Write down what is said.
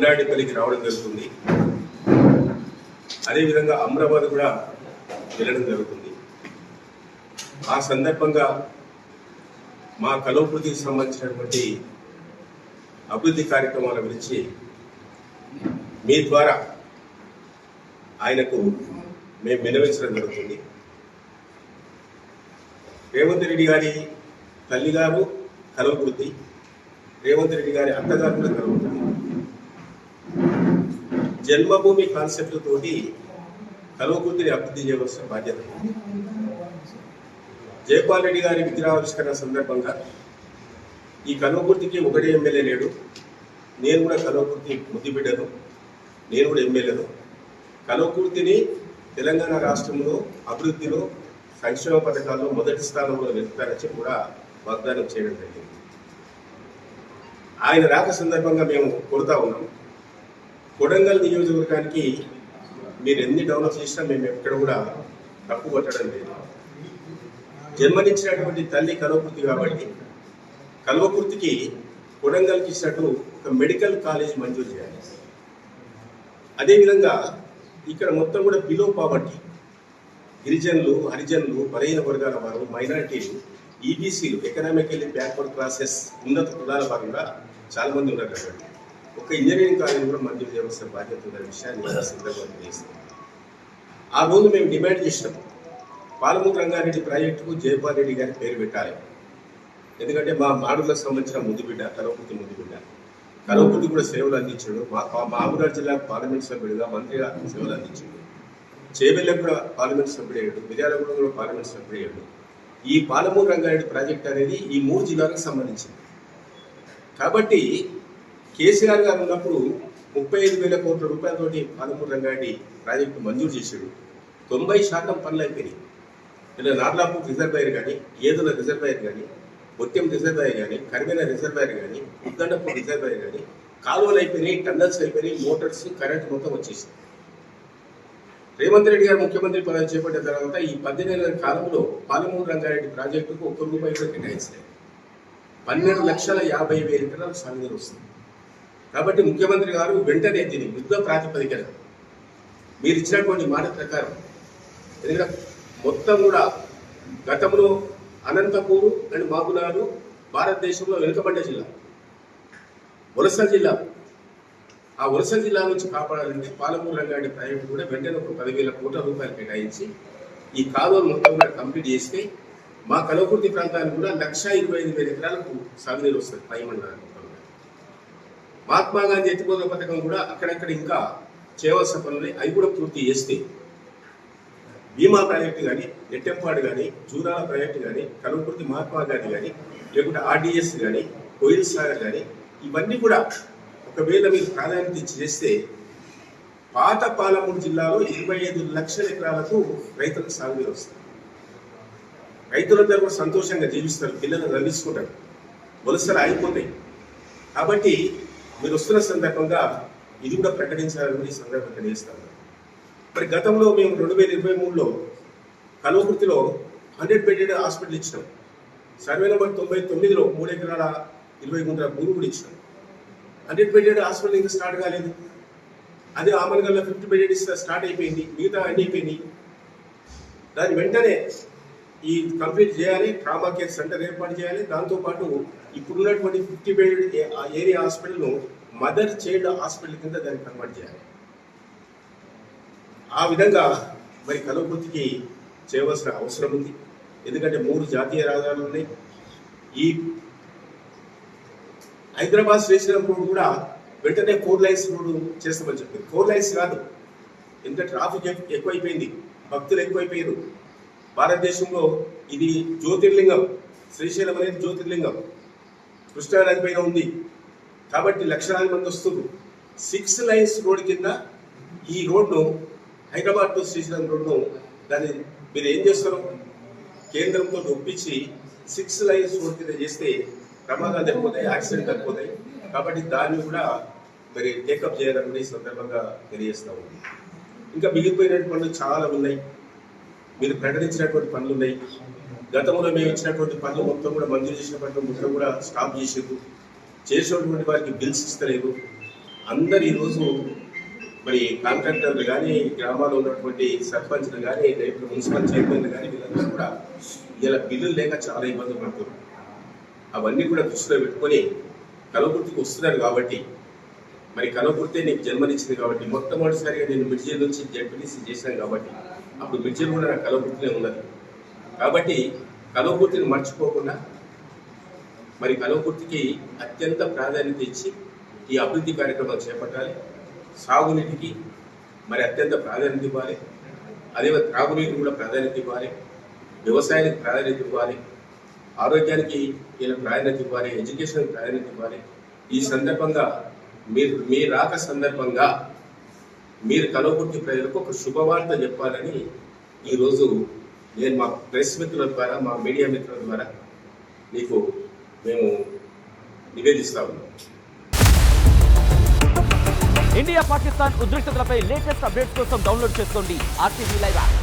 కొండాడిపల్లికి రావడం జరుగుతుంది. అదేవిధంగా అమరాబాద్ కూడా వెళ్ళడం జరుగుతుంది. ఆ సందర్భంగా మా కలవకృతికి సంబంధించినటువంటి అభివృద్ధి కార్యక్రమాల గురించి మీ ద్వారా ఆయనకు మేము విన్నవించడం జరుగుతుంది. రేవంత్ రెడ్డి గారి తల్లిగారు కలవకృతి, రేవంత్ రెడ్డి గారి అత్తగారు కూడా కలవకృతి. జన్మభూమి కాన్సెప్ట్ తోటి కలవకృతిని అభివృద్ధి చేయవలసిన బాధ్యత. జయపాల్ రెడ్డి గారి విగ్రహావిష్కరణ సందర్భంగా ఈ కలవకృతికి ఒకటే ఎమ్మెల్యే లేడు. నేను కూడా కలవకృతి ముద్దుబిడ్డను, నేను కూడా ఎమ్మెల్యేను. కలవకృతిని తెలంగాణ రాష్ట్రంలో అభివృద్ధిలో సంక్షేమ పథకాల్లో మొదటి స్థానంలో నిలుపుతారని కూడా వాగ్దానం చేయడం జరిగింది. ఆయన రాక సందర్భంగా మేము కోరుతా ఉన్నాం, కొడంగల్ నియోజకవర్గానికి మీరు ఎన్ని డెవలప్ చేసినా మేము ఎక్కడ కూడా తప్పు పట్టడం లేదు. జన్మనిచ్చినటువంటి తల్లి కలవకృతి కాబట్టి కలవకృతికి కొడంగల్కి ఇచ్చినట్టు ఒక మెడికల్ కాలేజ్ మంజూరు చేయాలి. అదేవిధంగా ఇక్కడ మొత్తం కూడా బిలో పావర్టీ, గిరిజనులు, హరిజనులు, బలహీన వర్గాల వారు, మైనారిటీలు, ఈబీసీలు, ఎకనామికల్లీ బ్యాక్వర్డ్ క్లాసెస్, ఉన్నత కులాల వారు కూడా చాలా మంది ఉన్నారు కాబట్టి ఒక ఇంజనీరింగ్ కాలేజ్ కూడా మంజూరు చేయవలసిన బాధ్యత ఉన్న విషయాన్ని సందర్భంగా చేస్తాం. ఆ రోజు మేము డిమాండ్ చేసినాం, పాలమూరు రంగారెడ్డి ప్రాజెక్టుకు జయపాల్ రెడ్డి గారి పేరు పెట్టాలి. ఎందుకంటే మా మాడులకు సంబంధించిన ముద్దుబిడ్డ, కలవకృతి ముద్దుబిడ్డ. కలవకృతి కూడా సేవలు అందించాడు. మా ఆదిలాబాద్ జిల్లా పార్లమెంట్ సభ్యుడిగా, మంత్రిగా సేవలు అందించాడు. చేవెళ్ళకు కూడా పార్లమెంట్ సభ్యుడయ్యాడు, మిర్యాలగూడెం కూడా పార్లమెంట్ సభ్యుడయ్యాడు. ఈ పాలమూరు రంగారెడ్డి ప్రాజెక్ట్ అనేది ఈ 3 జిల్లాలకు సంబంధించింది. కాబట్టి కేసీఆర్ గారు ఉన్నప్పుడు 35,000 కోట్ల రూపాయలతోటి పాలమూరు రంగారెడ్డి ప్రాజెక్టు మంజూరు చేశాడు. 90% పనులు అయిపోయినాయి. ఇలా నార్లాపూర్ రిజర్వాయర్ కానీ, ఏదుల రిజర్వాయర్ కానీ, బొత్యం రిజర్వాయర్ కానీ, కరివేన రిజర్వాయర్ కానీ, ఉద్దండపూర్ రిజర్వాయర్ కానీ, కాలువలు అయిపోయినాయి, టన్నల్స్ అయిపోయినాయి, మోటార్స్, కరెంట్ మొత్తం వచ్చేసింది. రేవంత్ రెడ్డి గారు ముఖ్యమంత్రి పదవి చేపట్టిన తర్వాత ఈ 10 నెలల కాలంలో పాలమూరు రంగారెడ్డి ప్రాజెక్టుకు ఒక్క రూపాయి కూడా కేటాయించలేదు. 12,50,000 ఎకరాలు సాగునీరు వస్తుంది. కాబట్టి ముఖ్యమంత్రి గారు వెంటనే దీన్ని యుద్ధ ప్రాతిపదికన మీరు ఇచ్చినటువంటి మాట ప్రకారం, ఎందుకంటే మొత్తం కూడా గతంలో అనంతపూరు అండ్ మహబూబ్నగర్ భారతదేశంలో వెనుకబడ్డ జిల్లా, వలస జిల్లా. ఆ వలస జిల్లా నుంచి కాపాడాలంటే పాలమూరు రంగారెడ్డి ప్రాజెక్టు కూడా వెంటనే ఒక 10,000 కోట్ల రూపాయలు కేటాయించి ఈ కాలువలు మొత్తం కూడా కంప్లీట్ చేస్తే మా కలవకుర్తి ప్రాంతానికి కూడా 1,25,000 ఎకరాలకు సాగునీరు వస్తుంది. పైమండలానికి మహాత్మా గాంధీ ఎత్తిపోతల పథకం కూడా అక్కడక్కడ ఇంకా చేయవలసిన పనులు అవి కూడా పూర్తి చేస్తే భీమా ప్రాజెక్టు కానీ, నెట్టెంపాడు కానీ, జూరాల ప్రాజెక్టు కానీ, కలవకుర్తి మహాత్మా గాంధీ కానీ, లేకుంటే ఆర్డీఎస్ కానీ, కోయిల్ సాగర్ కానీ, ఇవన్నీ కూడా ఒకవేళ మీరు ప్రాధాన్యత ఇచ్చి చేస్తే పాత పాలమూరు జిల్లాలో 25 లక్షల ఎకరాలకు రైతులకు సాగునీరు వస్తుంది. రైతులందరూ కూడా సంతోషంగా జీవిస్తారు, పిల్లలు చదివించుకుంటారు, వలసలు ఆగిపోతాయి. కాబట్టి మీరు వస్తున్న సందర్భంగా ఇది కూడా ప్రకటించాలని ఈ సందర్భంగా చేస్తాను. మరి గతంలో మేము 2023లో కలవకుర్తిలో 100 బెడెడ్ హాస్పిటల్ ఇచ్చినాం. సర్వే నెంబర్ 99లో 3 ఎకరాల 20 గుంటల భూమి కూడా ఇచ్చినాం. 100 బెడెడ్ హాస్పిటల్ ఇంకా స్టార్ట్ కాలేదు. అదే ఆమన్గల్లో 50 బెడెడ్ స్టార్ట్ అయిపోయింది, మిగతా అన్ని అయిపోయినాయి. దాని వెంటనే ఈ కంప్లీట్ చేయాలి, ట్రామా కేర్ సెంటర్ ఏర్పాటు చేయాలి. దాంతోపాటు ఇప్పుడున్నటువంటి 50 బెడెడ్ ఏరియా హాస్పిటల్ను మదర్ చైల్డ్ హాస్పిటల్ కింద దాన్ని కన్వర్ట్ చేయాలి. ఆ విధంగా మరి కలవకుర్తికి చేయవలసిన అవసరం ఉంది. ఎందుకంటే 3 జాతీయ రహదారులు ఉన్నాయి. ఈ హైదరాబాద్ శ్రీశైలం రోడ్ కూడా వెంటనే 4 లైన్స్ రోడ్డు చేస్తామని చెప్పింది. 4 లైన్స్ కాదు, ఎందుకంటే ట్రాఫిక్ ఎక్కువైపోయింది, భక్తులు ఎక్కువైపోయారు. భారతదేశంలో ఇది జ్యోతిర్లింగం, శ్రీశైలం అనేది జ్యోతిర్లింగం, కృష్ణానది పైన ఉంది. కాబట్టి లక్షలాది మంది వస్తున్నారు. 6 లైన్స్ రోడ్ కింద ఈ రోడ్ను, హైదరాబాద్ టు శ్రీశైలం రోడ్ను, దాన్ని మీరు ఏం చేస్తారు, కేంద్రంతో ఒప్పించి 6 లైన్స్ రోడ్ కింద చేస్తే ప్రమాదాలు తగ్గిపోతాయి, యాక్సిడెంట్ తగ్గిపోతాయి. కాబట్టి దాన్ని కూడా మరి టేకప్ చేయాలని ఈ సందర్భంగా తెలియజేస్తా ఉంది. ఇంకా మిగిలిపోయినటువంటి పనులు చాలా ఉన్నాయి, మీరు ప్రకటించినటువంటి పనులు ఉన్నాయి. గతంలో మేము ఇచ్చినటువంటి పనులు మొత్తం కూడా మంజూరు చేసిన పనులు మొత్తం కూడా స్టాప్ చేసేది, చేసినటువంటి వారికి బిల్స్ ఇస్తలేదు. అందరు ఈరోజు మరి కాంట్రాక్టర్లు కానీ గ్రామాల్లో ఉన్నటువంటి సర్పంచ్లు కానీ రేపు మున్సిపల్ చైర్మన్లు కానీ వీళ్ళందరూ కూడా ఇలా బిల్లులు లేక చాలా ఇబ్బందులు పడుతున్నారు. అవన్నీ కూడా దృష్టిలో పెట్టుకొని కలవకుర్తికి వస్తున్నారు కాబట్టి మరి కలవకుర్తే నీకు జన్మనిచ్చింది కాబట్టి మొట్టమొదటిసారిగా నేను మిర్జీల నుంచి జడ్పీటీసీ చేశాను కాబట్టి అప్పుడు మిర్జీలు కూడా నాకు కలవకుర్తినే ఉన్నది కాబట్టి కలవకుర్తిని మర్చిపోకుండా మరి కలవకుర్తికి అత్యంత ప్రాధాన్యత ఇచ్చి ఈ అభివృద్ధి కార్యక్రమాలు చేపట్టాలి. సాగునీటికి మరి అత్యంత ప్రాధాన్యత ఇవ్వాలి, అదే త్రాగునీటికి కూడా ప్రాధాన్యత ఇవ్వాలి, వ్యవసాయానికి ప్రాధాన్యత ఇవ్వాలి, ఆరోగ్యానికి ఇలా ప్రాధాన్యత ఇవ్వాలి, ఎడ్యుకేషన్కి ప్రాధాన్యత ఇవ్వాలి. ఈ సందర్భంగా మీ రాక సందర్భంగా మీరు కలవకుర్తి ప్రజలకు ఒక శుభవార్త చెప్పాలని ఈరోజు నేను మా ప్రెస్ మిత్రుల ద్వారా మా మీడియా మిత్రుల ద్వారా మీకు మేము నివేదిస్తా ఉన్నాం. ఇండియా పాకిస్తాన్ ఉద్రిక్తతలపై లేటెస్ట్ అప్డేట్స్ కోసం డౌన్లోడ్ చేసుకోండి RTV లైవ్ యాప్.